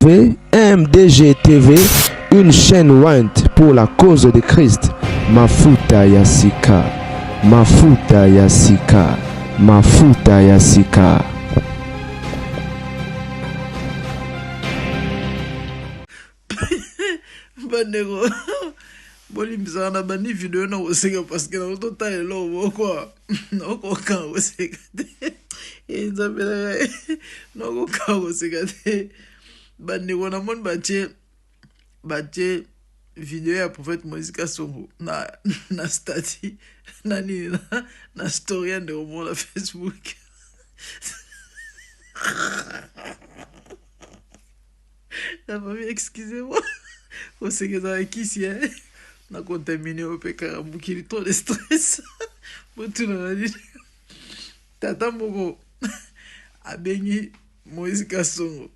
MDG TV, une chaîne Wint pour la cause de Christ. Mafuta Yasika, Mafuta Yasika, Mafuta Yasika. Bandego, bolimbisa na bani video na oseka parce que na tota elo quoi. Na ko ka oseka te. Ezabela na ko ka oseka te. Bandego na mon bache video ya prophète Moïse Kasongo na stati na story de au monde Facebook. La famille, excusez-moi. Vous savez que dans ici, on a contaminé au pécaramou qui est trop de stress. Bon, tout le monde dit, Tata Moko a béni Moïse Kassongo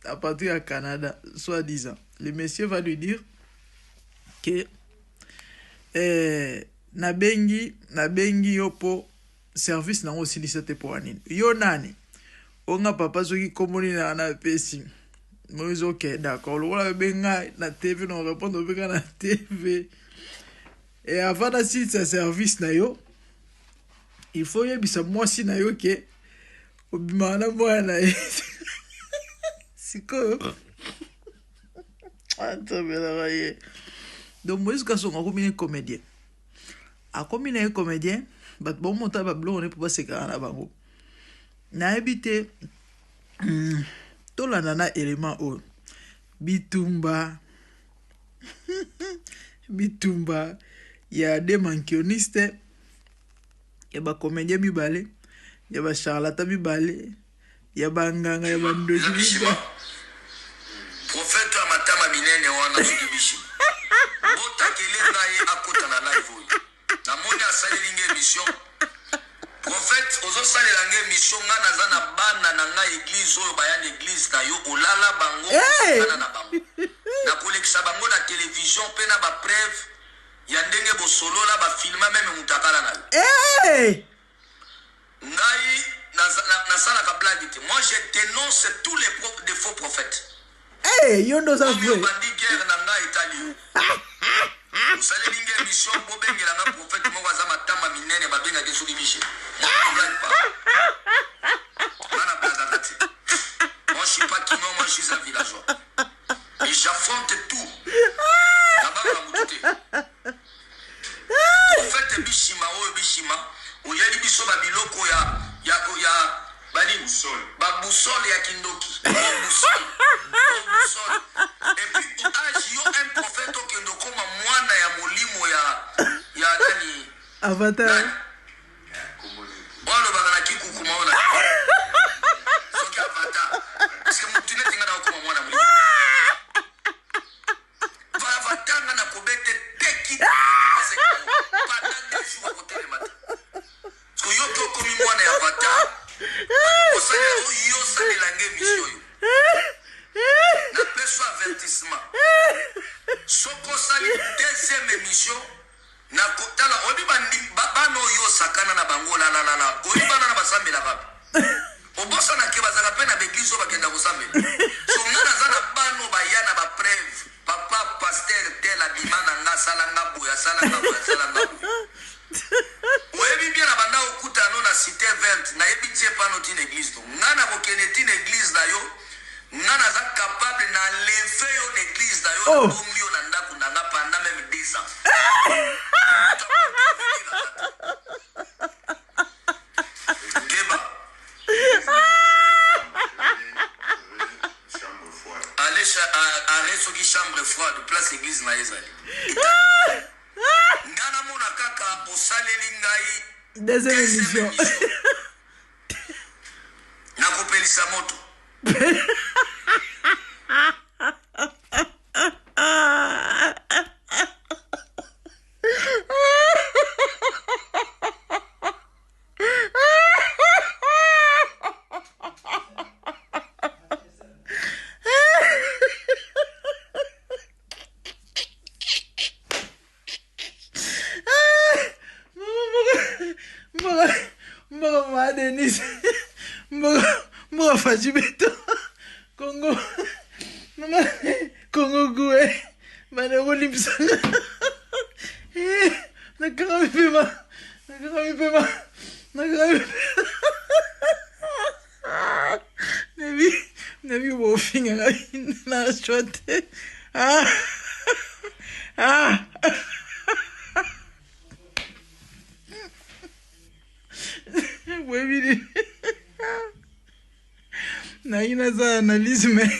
à partir du Canada, soi-disant. Le monsieur va lui dire que na bengi yopo service na aussi lisate pour anine. Yo nani? Onga papa soki komoni na na pesi. Moïse, ok, d'accord. Le roi benga na TV, on répond au benga na TV. Et avant d'assister sa service na yo, il faut y avoir moi si na yo que obimana moi na. C'est quoi? Attends, mais là, donc Moïse Kasongo a combiné comédien. A combiné comédien, but bon monta ba blo on est pour pas se na bango. Na habité la nana élément o bitumba y a des mankionistes y a ba comédien mibale y a ba charlatan mibale y a ba nganga y a ba ndoji mibale prophète amatama minene wana tukibishi bota kelenga ye akota na live na moni asalinge émission prophète ozo salela nge mission ngana zana bana na nga église oyo bayana église na yo olala bango kana na bango na kolekisa bango na télévision pe na ba preuve ya ndenge bosolola ba filma même mutakala na yo ngai na sala ka blague te moi je dénonce tous les faux prophètes yondo za vrai bandi guerre na nga Italie usale linge mission bobengela nga prophète moko aza matama minene babenga ke soki biche moi je suis pas kino, moi je suis un villageois et j'affronte tout prophète bishima oyo bishima oyeli biso babiloko ya bali babusole ya kindoki boussole et puis agio un prophète okendo koma mwana ya molimo ya nani avatar walo bagana kikuku maona soki avatar parce que mutune tinga na okoma mwana molimo va avatar na kobete teki parce que pas de jour à côté le matin parce que yo to komi mwana ya avatar yo salela nge mission yo na peso avertissement soko sali deuxième émission na kotala obi bano yo sakana na bango la obi bana na basambela babi obosa na ke bazaka pe na begliso bakenda kosambela so ngana zana bano bayana ba preuve papa pasteur tel abimana nga sala nga boya oyebi bien na banda okuta no na cité verte na yebi tie pano tin église to ngana kokene tin église na yo ngana za capable na lever yo l'église na yo na bombio na ndaku na nga pendant même 10 ans allez arrête ce qui chambre froide place église na ezali ngana mona kaka osaleli ngai deuxième émission na kopelisa moto Denise Mwa faji beto Congo Mama Congo Goué. Manero Lipsanga. Nakanga Pema. Nakanga Pema. Nakanga Nevi wolfing na chote. Wewe na ina za analyse mais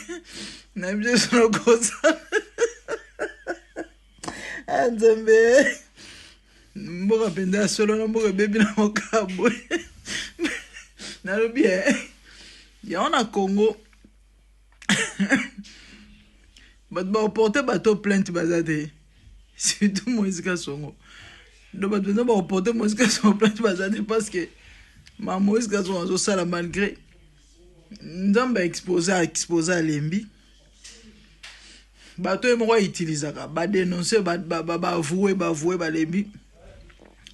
na bien solo kosa. Nzambe mboka penda solo na mboka baby na mokabo. Na lobi ya on a Congo. Bat ba porter bateau plainte bazate. Surtout Moïse Kasongo. Do bat ba porter Moïse Kasongo plainte bazate parce que ma Moïse Kasongo ça la malgré Nzamba exposé à Lembi. Bateau est moi utilisé ba dénoncer ba avouer ba Lembi.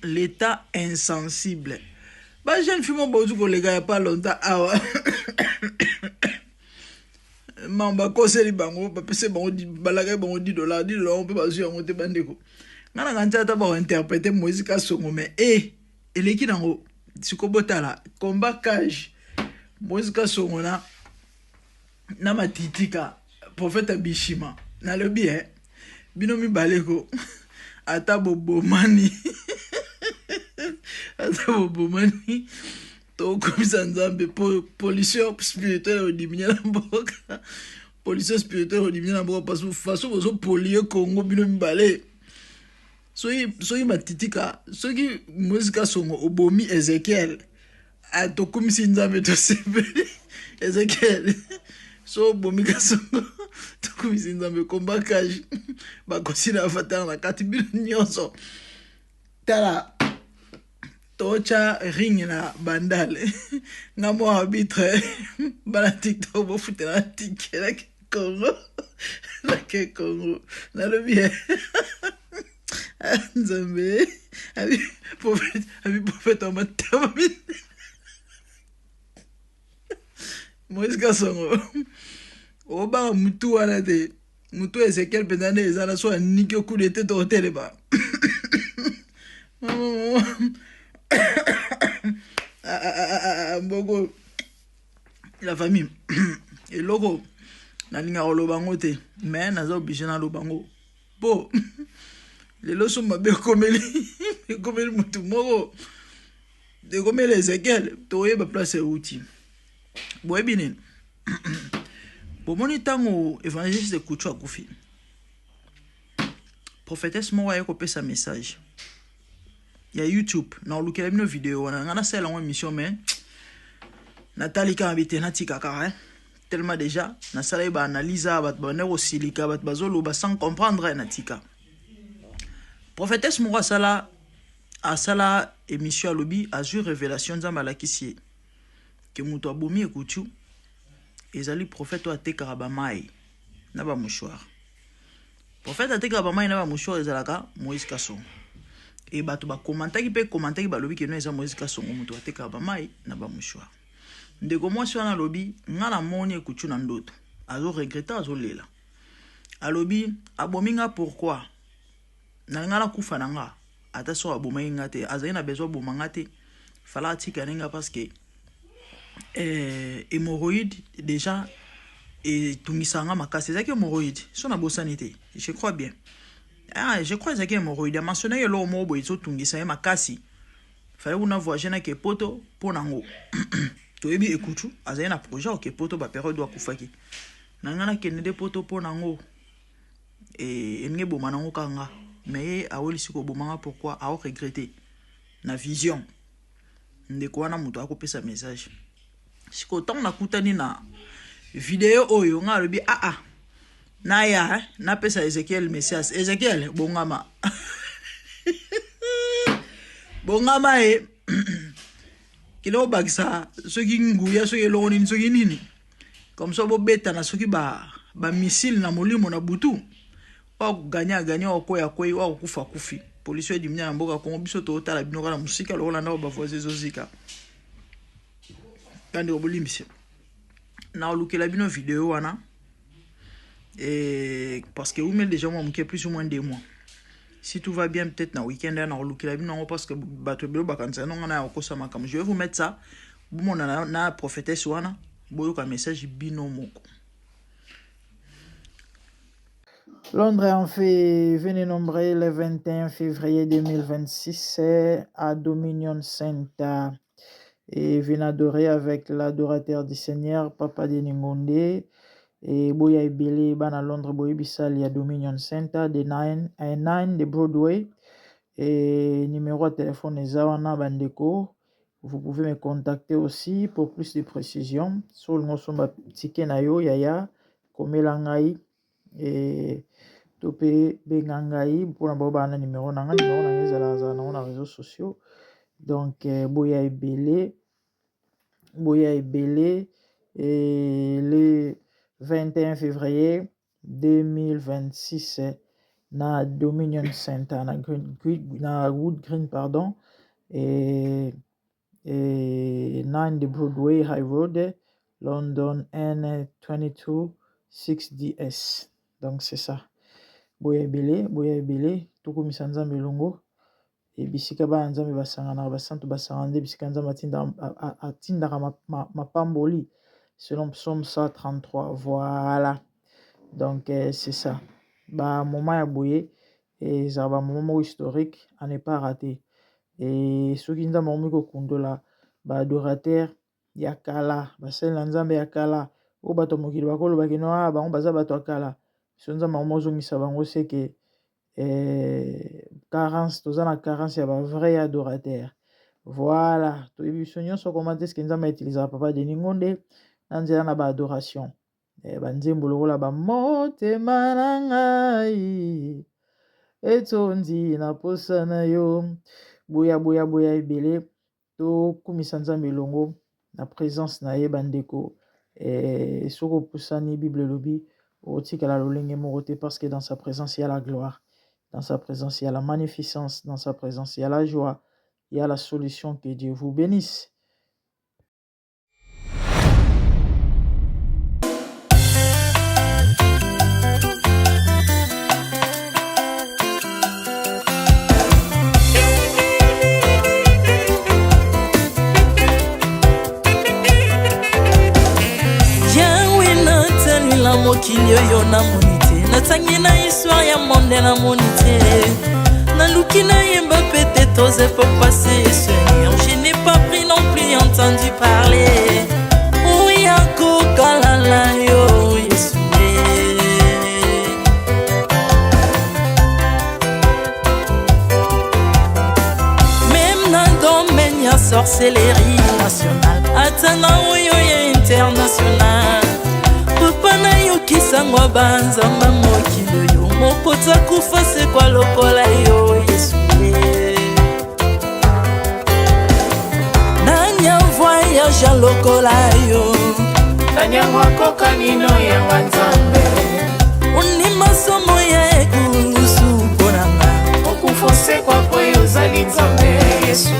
L'état insensible. Ba jeune fille mon bozu ko les gars pas longtemps mamba koseli bango ba pese bango balaga bango $10 on peut pas sur monter bandeko ngana nganta ta ba interpréter Moïse Kasongo mais eleki nango sikobotala combat cage Moïse Kasongo na matitika prophète Bishima na le bien bino mi baleko ata bobomani to komisa Nzambe policier spirituel au diminuer la mboka policier spirituel au diminuer la mboka parce que façon bozo polier Congo bino mbale soyi matitika soki Moïse Kasongo obomi Ezekiel to komisa Nzambe to sebeli Ezekiel so bomi Kasongo to komisa Nzambe combat cage ba kosina avatar na kati bino nyonso tala tocha ring na bandale nga mo arbitre bala TikTok bo futela ticket la Congo na le bien Nzambe abi prophète en matama Moïse Kasongo oba mutu wana de mutu Ezekiel pendane ezala so niki coup de tête au télé ba Mbogo la famille et logo na linga olobango te mais naza obligé na lobango po les loso mabe komeli mutu moko de komeli Ezekiel to yeba place outil boye binen bomoni tango évangéliste de Kuchu akufi prophétesse mo wa ko pesa message ya YouTube na lukela bino vidéo wana ngana sala en émission mais Nathalie ka habité na tika ka tellement déjà na sala ba analyse ba nero silika ba bazolo ba sans comprendre na tika prophétesse mo sala a sala émission lobby azur révélation za malakisi que muto abomi ekutu ezali prophète wa tekara ba mai na ba mouchoir prophète a tekara ba mai na ba mouchoir ezalaka Moïse Kasongo et bato ba commenter qui peut commenter qui ba lobby que no eza Moïse Kasongo muto wa tekara ba mai na ba mouchoir ndeko mwasi wana lobby ngala moni ekutu na ndoto azo regretta azo lela alobi abominga pourquoi na ngala kufa nanga ata so abominga te azali na besoin bomanga te fala tika ninga parce que hémorroïde déjà et tungisanga makasi ezaki hémorroïde so na bosanité je crois bien je crois ezaki hémorroïde mentionné yo mo boy so tungisa makasi fallait una voyager na kepoto ponango to ebi ekutu azali na projet o kepoto ba période wa kufaki na ngana kenede poto ponango nge bomanango kanga mais awoli siko bomanga pourquoi a regretter na vision ndeko wana muto akopesa message siko tant na kutani na vidéo oyo nga lobi na ya na pesa Ezekiel message Ezekiel bongama bongama kilo bagisa soki nguya soki loni soki nini comme ça bo beta na soki ba missile na molimo na butu wa ganya wa koya wa kufa kufi police di mnya mboka Kongo biso to tala bino kana musika lola na ba voisin zozika kandi obolimbisi na olukela bino vidéo wana Et parce que vous mettez déjà moi plus ou moins 2 mois. Si tout va bien, peut-être dans le week-end, on va parce que je vais vous mettre ça. Vous avez prophétesse, vous avez un message binomo. Londres en fait venez nombrer le 21 février 2026 à Dominion Center et venez adorer avec l'adorateur du Seigneur, Papa Deningonde. Et boya ebele bana Londres boya bisali à Dominion Center de 9 de Broadway et numéro de téléphone ezawana bandeko. Vous pouvez me contacter aussi pour plus de précisions sur le mosomba ticket na yo yaya komela ngai et topé bengangai pour na bana numéro na ezala na réseaux sociaux. Donc boya ebele et le 21 février 2026 na Dominion Center na Wood Green pardon et 9 de Broadway High Road London N22 6DS. Donc c'est ça. Boya ebele tukumisa nzambe longo et bisika ba nzambe basangana basantu basangande bisika nzambe atindaka mapamboli selon Psaume 133. Voilà. Donc c'est ça. Bah moment ya boye et ça va moment historique à ne pas rater. Et ceux qui nzambe omiko kundola ba adorateur ya kala basela nzambe ya kala o bato mokili bakolo bakino bango baza bato akala so nzambe omozongisa bango c'est que carence tozana carence ya ba vrai adorateur. Voilà, to biso nyonso comment est-ce que nzambe utiliser Papa Deningonde na nzela na ba adoration banzembo lokola ba motema na ngai etondi na posa na yo boya ebele to kumisa nzambe longo na présence na ye bandeko soko pusani Bible lobi otikala lolenge moko te parce que dans sa présence il y a la gloire. Dans sa présence, il y a la magnificence. Dans sa présence, il y a la joie. Il y a la solution. Que Dieu vous bénisse. Yahweh Nathalie la mokili yo na monite natangi na histoire ya monde na monite naluki na yemba peut-être t'osais pas passer Seigneur je n'ai pas pris non plus entendu parler oui ako kalala yo Yesu même dans le domaine ya sorcellerie nationale atana oyo ya international papa na yo kisangwa banzamba mokilo yo mopota kufa se kwa lokola yo Yesu nanya voyage lokola yo nanya wakoka nino ya wanzambe uni masomo ya ekusu konanga okufose kwa poyo zali nzambe Yesu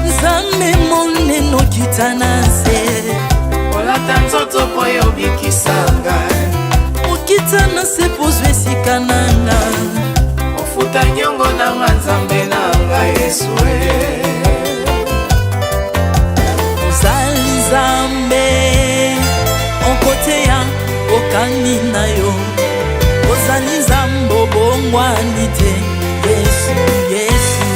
nzambe moneno kitana se olata nzoto poyo bikisanga okitana se pozwe sikananga ofuta nyongo na nzambe nanga Yesu ozali nzambe onkote ya okani na yo ozali nzambe obongwani te Yesu Yesu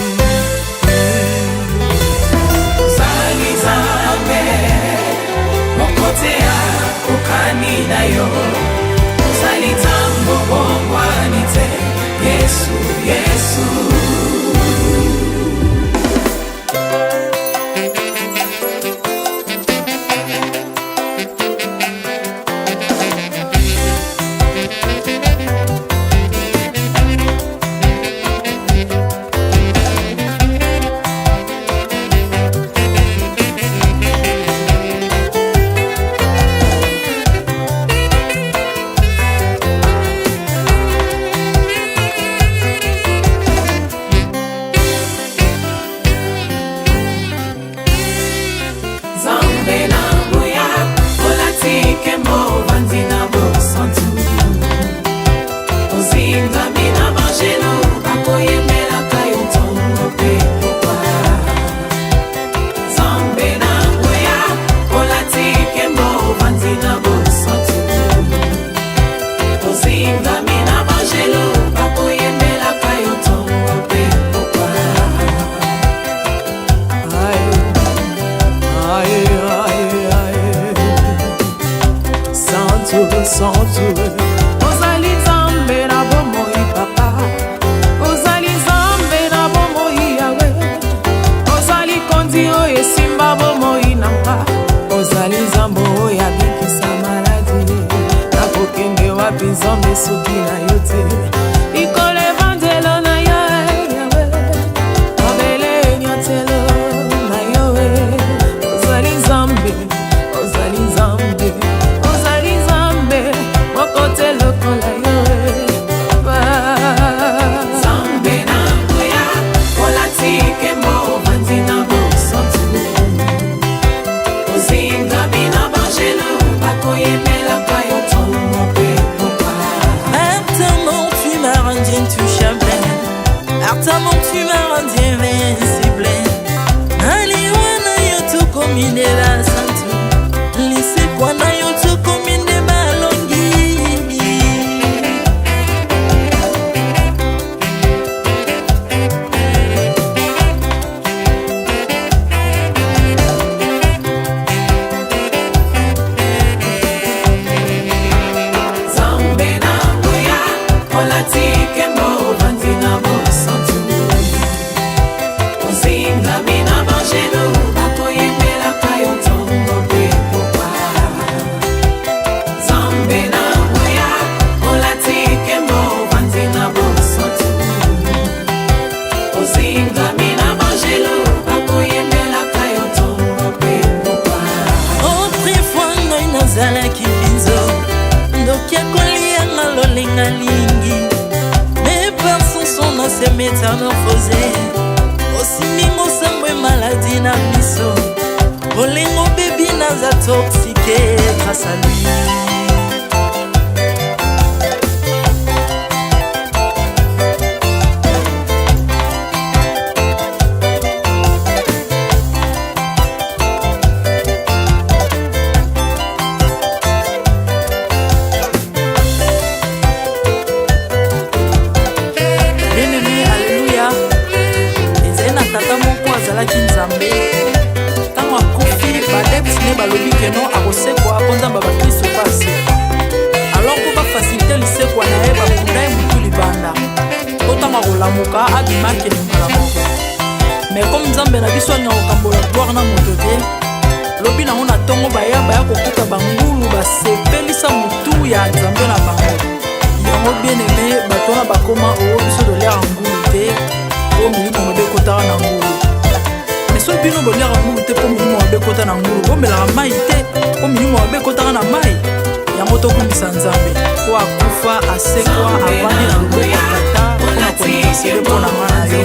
ozali nzambe onkote ya okani na yo ozali nzambe obongwani te Yesu Yesu santu ozali nzambe na bomoi papa ozali nzambe na bomoi yawe ozali kondi oyo esimba bomoi nanga ozali nzambe oyo abikisa maladi nakokende wapi nzambe soki na yo te likolo evangelo na yo yawe mabele nyotelo na yo ozali nzambe ozali nzambe ozali nzambe mokote lokola yo nzambe na ngoya olatike mo vandi na bosantu ozinga bina bangelo bakoyemelaka yo ntongo mpe popa Maintenant tu m'as rendu intouchable, maintenant tu m'as rendu invincible. Aliwana yoto komine la santu, lise kwa na yoto komine balongi. nzambe na ngoya olatike mo vandi na bosantu ozinga bina bangelo bakoyemelaka yo ntongo mpe popa nzambe na ngoya olatike mo vandi na bosantu ozinga bina bangelo bakoyemelaka yo ntongo mpe popa Autrefois ngai nazalaki binzo ndoki akolianga lolenga lingi mais par son son se métamorphosé osimi mosambwe maladi na miso olengo bebi naza toxique grâce à lui. Bien-aimé, alléluia. ezali na tata moko azalaki nzambe ntango akufi badeptine balobi keno akosekwa mpo nzambe bakristo mpo asekwa alors mpo bafasilite lisekwa na ye bakunda ye motu libanda mpo ntango akolamuka abimaki lingala moko me komi nzambe na biso alinga kokambola gloire na moto te lobi nango na ntongo baya kokuta bangulu basepelisa motu ya nzambe na bango yango bien-aimé bato wana bakoma oyo biso toliaka ngulu te mpo milimo mabe ekotaka na ngulu me soki bino boliaka ngulu te mpo milimo mabe ekota na ngulu bomelaka mai te mpo milimo mabe ekotaka na mai yango tokumbisa nzambe mpo akufa asekwa avandi na loboko ya tata mpona kolinga sele mpo na nga na yo